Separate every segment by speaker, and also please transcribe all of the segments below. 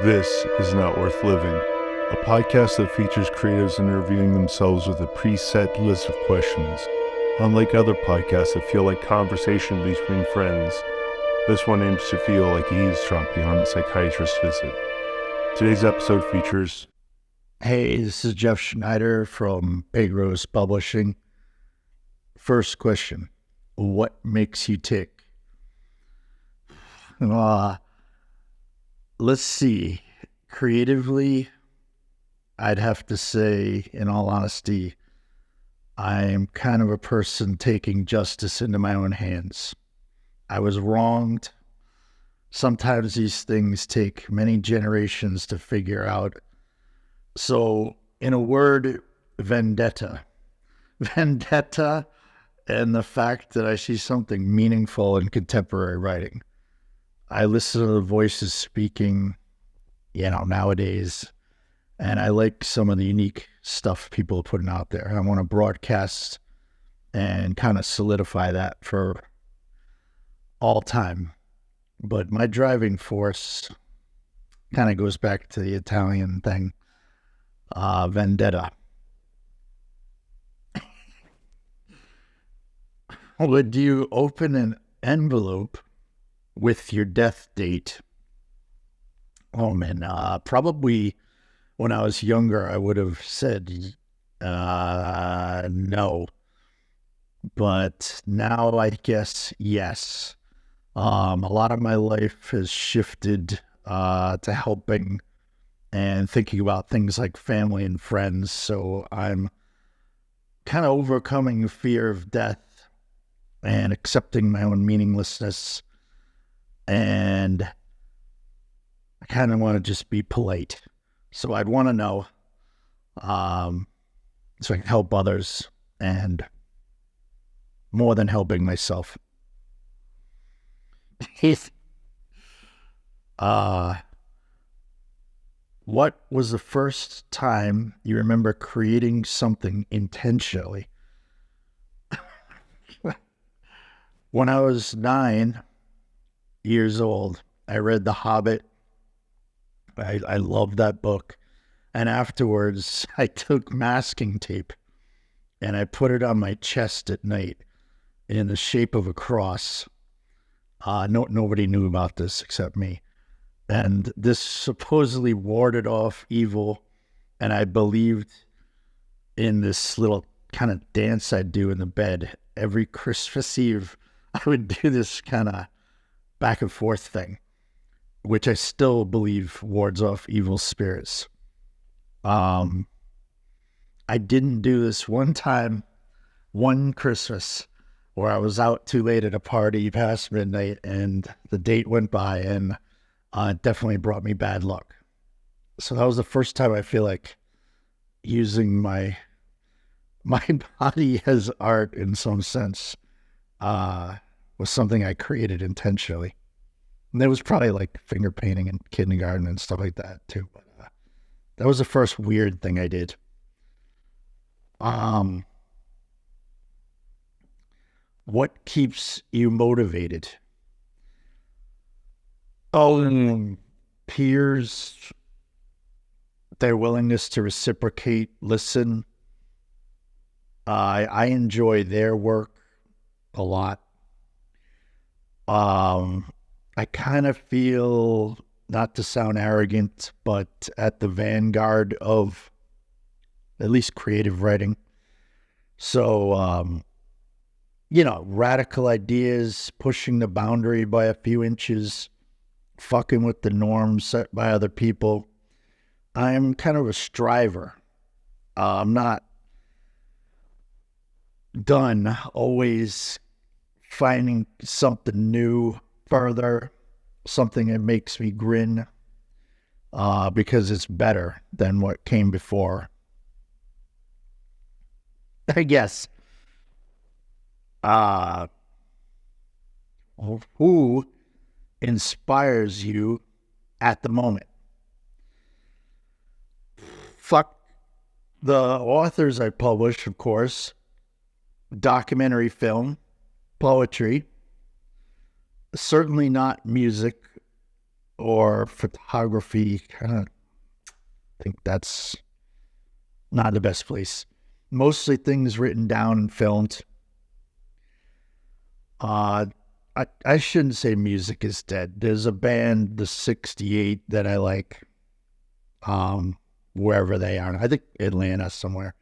Speaker 1: This is Not Worth Living, a podcast that features creatives interviewing themselves with a preset list of questions. Unlike other podcasts that feel like conversation between friends, this one aims to feel like eavesdropping on a psychiatrist's visit. Today's episode features...
Speaker 2: Hey, this is Jeff Schneider from Big Rose Publishing. First question, what makes you tick? Let's see. Creatively, I'd have to say, in all honesty, I'm kind of a person taking justice into my own hands. I was wronged. Sometimes these things take many generations to figure out. So, in a word, vendetta. Vendetta and the fact that I see something meaningful in contemporary writing. I listen to the voices speaking, nowadays, and I like some of the unique stuff people are putting out there. I want to broadcast and kind of solidify that for all time. But my driving force kind of goes back to the Italian thing, vendetta. Would you open an envelope with your death date? Oh man, probably when I was younger, I would have said no. But now I guess yes. A lot of my life has shifted to helping and thinking about things like family and friends. So I'm kind of overcoming the fear of death and accepting my own meaninglessness. And I kind of want to just be polite. So I'd want to know so I can help others and more than helping myself. What was the first time you remember creating something intentionally? When I was 9 years old, I read The Hobbit. I loved that book. And afterwards, I took masking tape and I put it on my chest at night in the shape of a cross. Nobody knew about this except me. And this supposedly warded off evil. And I believed in this little kind of dance I'd do in the bed. Every Christmas Eve, I would do this kind of back and forth thing, which I still believe wards off evil spirits. I didn't do this one Christmas, where I was out too late at a party past midnight and the date went by, and it definitely brought me bad luck. So that was the first time I feel like using my body as art in some sense was something I created intentionally. And there was probably like finger painting in kindergarten and stuff like that too. But that was the first weird thing I did. What keeps you motivated? Peers, their willingness to reciprocate, listen. I enjoy their work a lot. I kind of feel, not to sound arrogant, but at the vanguard of at least creative writing. So, radical ideas, pushing the boundary by a few inches, fucking with the norms set by other people. I'm kind of a striver. I'm not done, always finding something new, further, something that makes me grin, because it's better than what came before. I guess. Who inspires you at the moment? Fuck the authors I publish, of course. Documentary film, poetry, certainly not music or photography. Kind of think that's not the best place. Mostly things written down and filmed. I shouldn't say music is dead. There's a band, the 68, that I like, wherever they are. I think Atlanta somewhere.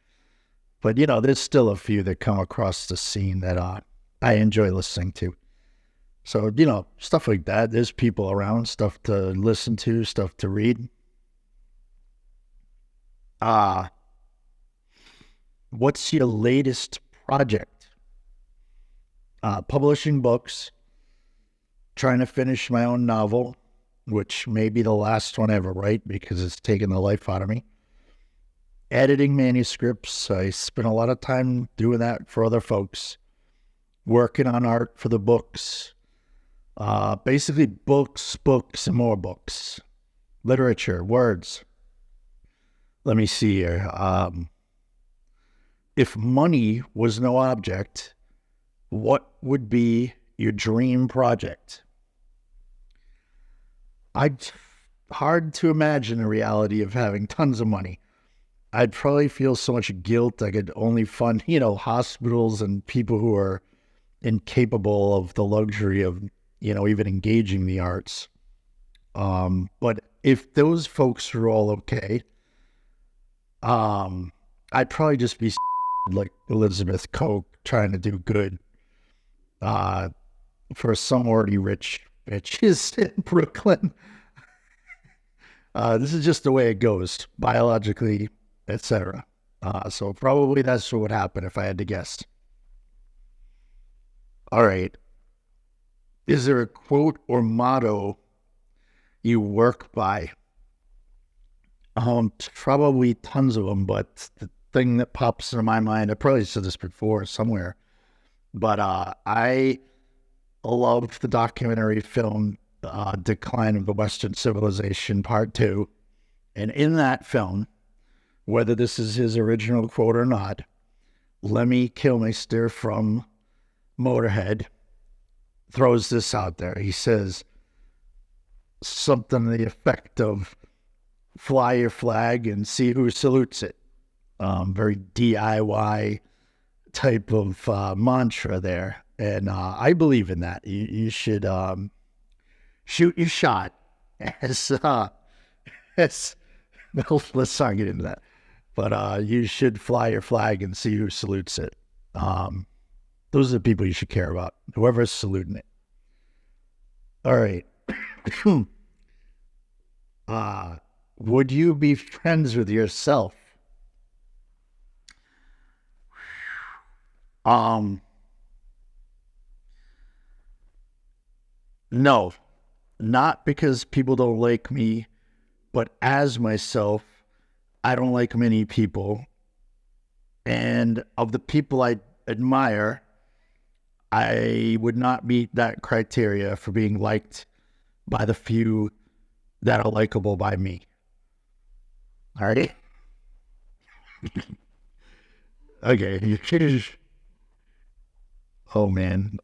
Speaker 2: But, there's still a few that come across the scene that I enjoy listening to. So, stuff like that. There's people around, stuff to listen to, stuff to read. What's your latest project? Publishing books, trying to finish my own novel, which may be the last one I ever write because it's taken the life out of me. Editing manuscripts. I spent a lot of time doing that for other folks. Working on art for the books. Basically books, and more books. Literature, words. Let me see here. If money was no object, what would be your dream project? Hard to imagine a reality of having tons of money. I'd probably feel so much guilt. I could only fund, hospitals and people who are incapable of the luxury of, even engaging the arts. But if those folks are all okay, I'd probably just be like Elizabeth Koch trying to do good for some already rich bitches in Brooklyn. This is just the way it goes, biologically, etc. So probably that's what would happen if I had to guess. All right. Is there a quote or motto you work by? Probably tons of them, but the thing that pops into my mind, I probably said this before somewhere, but I love the documentary film Decline of the Western Civilization Part 2. And in that film, whether this is his original quote or not, Lemmy Kilmister from Motorhead throws this out there. He says something to the effect of, fly your flag and see who salutes it. Very DIY type of mantra there. And I believe in that. You should shoot your shot as let's not get into that. But you should fly your flag and see who salutes it. Those are the people you should care about, whoever's saluting it. All right. Would you be friends with yourself? No, not because people don't like me, but as myself, I don't like many people. And of the people I admire, I would not meet that criteria for being liked by the few that are likable by me. All right? Okay. Oh, man.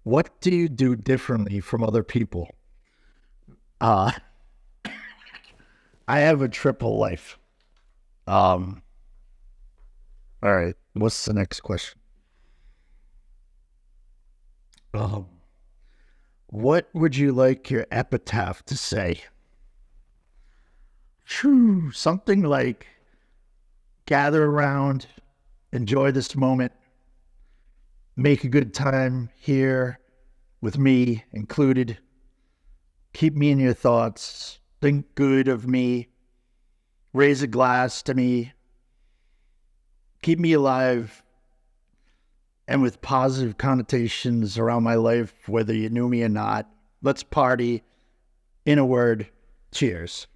Speaker 2: What do you do differently from other people? I have a triple life. All right. What's the next question? What would you like your epitaph to say? Something like, gather around, enjoy this moment, make a good time here with me included, keep me in your thoughts, think good of me, raise a glass to me, keep me alive, and with positive connotations around my life, whether you knew me or not. Let's party. In a word, cheers.